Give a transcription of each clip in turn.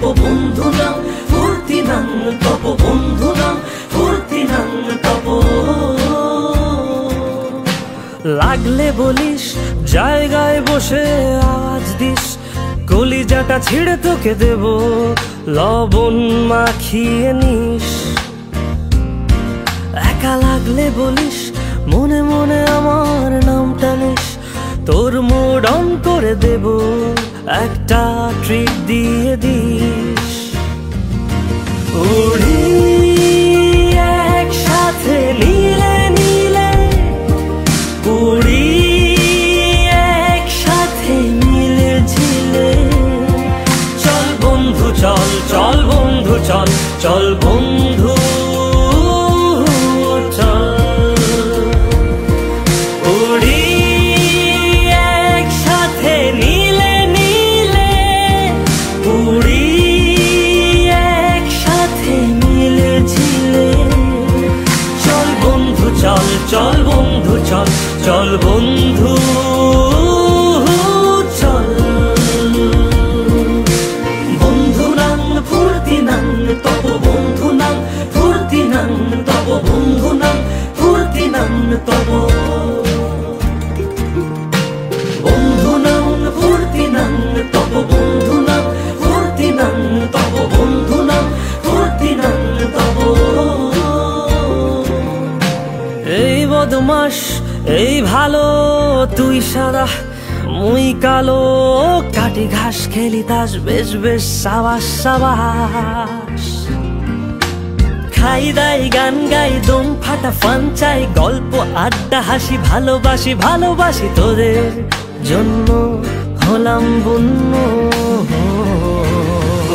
তব বন্ধু নাম ফুর্তি নাম তব বন্ধু নাম ফুর্তি নাম তব। লাগলে বলিস জায়গায় বসে আওয়াজ দিস, কলিজাটা ছিঁড়ে তোকে দেব লবণ মাখিয়ে নিস। একা লাগলে বলিস মনে মনে আমার নামটা নিস, তোর মুড অন করে দেব একটা ট্রিট দিয়ে দিস। উড়ি একসাথে নীলে নীলে, উড়ি একসাথে মিলে ঝিলে, চল বন্ধু চল চল বন্ধু চল চল বন্ধু চল। উড়ি একসাথে নীলে নীলে, উড়ি একসাথে মিলে ঝিলে, চল বন্ধু চল চল বন্ধু চল চল বন্ধু চল। বন্ধু নাম ফুর্তি নাম তব বন্ধু নাম ফুর্তি নাম তব বন্ধু নাম ফুর্তি নাম তব। বন্ধু নাম ফুর্তি নাম তব বন্ধু নাম ফুর্তি নাম তব বন্ধু নাম ফুর্তি নাম তব। এই বদমাস এই ভালো তুই সাদা মুই কালো, কাটি ঘাস খেলি তাস বেশ বেশ সাবাস সাবাস। খাই দাই গান গাই দম ফাটা ফান চাই, গল্প আড্ডা হাসি ভালোবাসি ভালোবাসি তোদের জন্য হলাম বন্য।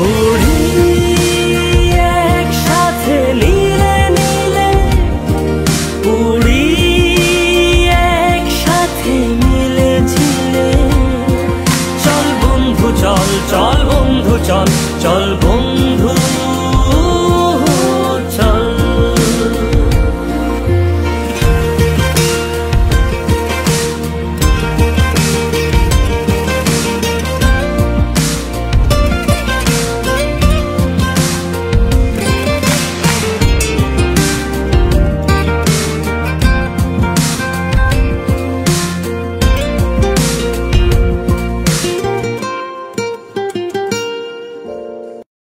উড়ি